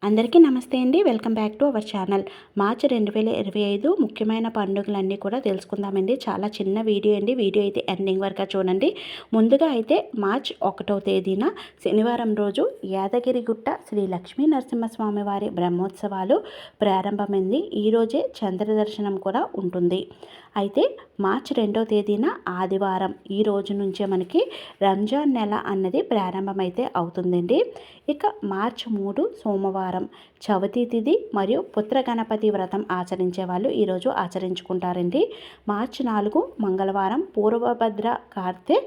అందరికీ నమస్తే అండి. Welcome back to our channel. March 2025 ముఖ్యమైన పండుగలన్నీ కూడా తెలుసుకుందామండి. చాలా చిన్న వీడియో అండి. వీడియో అయితే ఎండింగ్ వరకు చూడండి. ముందుగా అయితే మార్చ్ 1వ తేదీన శనివారం రోజు యాదగిరిగుట్ట శ్రీ లక్ష్మీ నరసింహస్వామి వారి బ్రహ్మోత్సవాలు ప్రారంభమైంది. ఈరోజే చంద్ర దర్శనం కూడా ఉంటుంది. అయితే మార్చి 2వ తేదీన ఆదివారం ఈ రోజు నుంచే మనకి రంజాన్ నెల అన్నది ప్రారంభమైతే అవుతుందండి. ఇక మార్చి 3 సోమవారం చవితి తిథి మరియు పుత్ర గణపతి వ్రతం ఆచరించే వాళ్ళు ఈరోజు ఆచరించుకుంటారండి. మార్చి 4 మంగళవారం పూర్వభద్ర కార్తె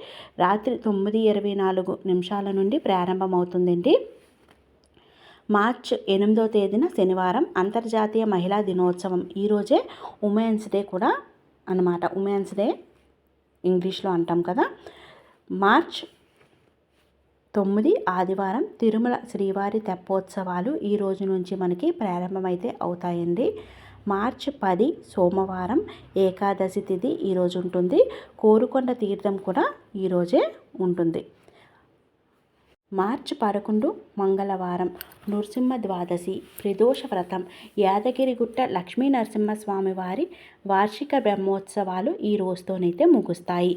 రాత్రి 9:24 నుండి ప్రారంభమవుతుందండి. మార్చ్ 8వ తేదీన శనివారం అంతర్జాతీయ మహిళా దినోత్సవం. ఈరోజే ఉమెన్స్ డే కూడా అన్నమాట. ఉమెన్స్ డే ఇంగ్లీష్లో అంటాం కదా. మార్చ్ 9 ఆదివారం తిరుమల శ్రీవారి తెప్పోత్సవాలు ఈ రోజు నుంచి మనకి ప్రారంభమైతే అవుతాయండి. మార్చ్ 10 సోమవారం ఏకాదశి తిథి ఈరోజు ఉంటుంది. కోరుకొండ తీర్థం కూడా ఈరోజే ఉంటుంది. మార్చి 11 మంగళవారం నృసింహ ద్వాదశి ప్రదోష వ్రతం యాదగిరిగుట్ట లక్ష్మీ నరసింహస్వామి వారి వార్షిక బ్రహ్మోత్సవాలు ఈ రోజుతోనైతే ముగుస్తాయి.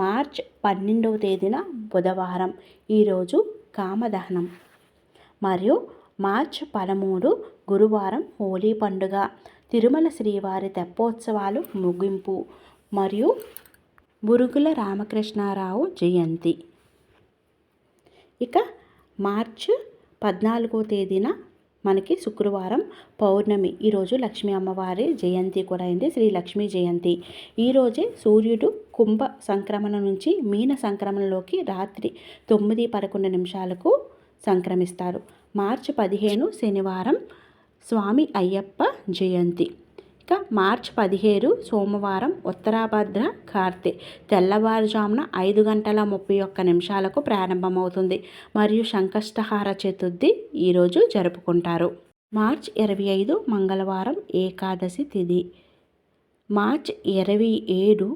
మార్చ్ 12వ తేదీన బుధవారం ఈరోజు కామదహనం. మరియు మార్చ్ 13 గురువారం హోలీ పండుగ, తిరుమల శ్రీవారి తెప్పోత్సవాలు ముగింపు మరియు బురుగుల రామకృష్ణారావు జయంతి. ఇక మార్చ్ 14వ తేదీన మనకి శుక్రవారం పౌర్ణమి. ఈరోజు లక్ష్మీ అమ్మవారి జయంతి కూడా అయింది, శ్రీ లక్ష్మీ జయంతి. ఈరోజే సూర్యుడు కుంభ సంక్రమణ నుంచి మీన సంక్రమణలోకి రాత్రి 9:11 సంక్రమిస్తారు. మార్చి 15 శనివారం స్వామి అయ్యప్ప జయంతి. ఇక మార్చి 17 సోమవారం ఉత్తరాభద్ర కార్తె తెల్లవారుజామున 5:31 ప్రారంభమవుతుంది మరియు సంకష్టహార చతుర్థి ఈరోజు జరుపుకుంటారు. మార్చి 25 మంగళవారం ఏకాదశి తిథి. మార్చి 27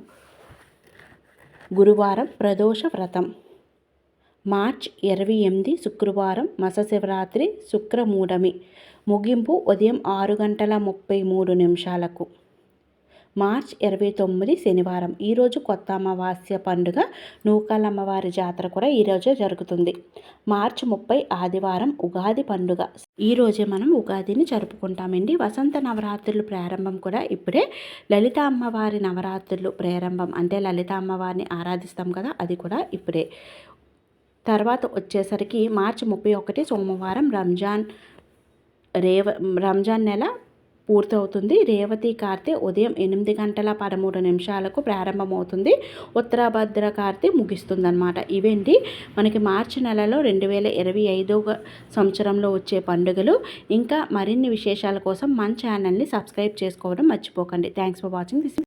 గురువారం ప్రదోష వ్రతం. మార్చి 28 శుక్రవారం మహాశివరాత్రి శుక్రమూఢమి ముగింపు ఉదయం 6:33. మార్చి 29 శనివారం ఈరోజు కొత్త అమావాస్య పండుగ నూకాలమ్మవారి జాతర కూడా ఈరోజే జరుగుతుంది. మార్చి 30 ఆదివారం ఉగాది పండుగ. ఈరోజే మనం ఉగాదిని జరుపుకుంటామండి. వసంత నవరాత్రులు ప్రారంభం కూడా ఇప్పుడే. లలిత అమ్మవారి నవరాత్రులు ప్రారంభం అంటే లలిత అమ్మవారిని ఆరాధిస్తాం కదా, అది కూడా ఇప్పుడే. తర్వాత వచ్చేసరికి మార్చి 31 సోమవారం రంజాన్ నెల పూర్తవుతుంది. రేవతి కార్తె ఉదయం 8:13 ప్రారంభమవుతుంది. ఉత్తరాభద్ర కార్తె ముగిస్తుందన్నమాట. ఇవేంటి మనకి మార్చి నెలలో 2025 సంవత్సరంలో వచ్చే పండుగలు. ఇంకా మరిన్ని విశేషాల కోసం మన ఛానల్ని సబ్స్క్రైబ్ చేసుకోవడం మర్చిపోకండి. Thanks for watching this.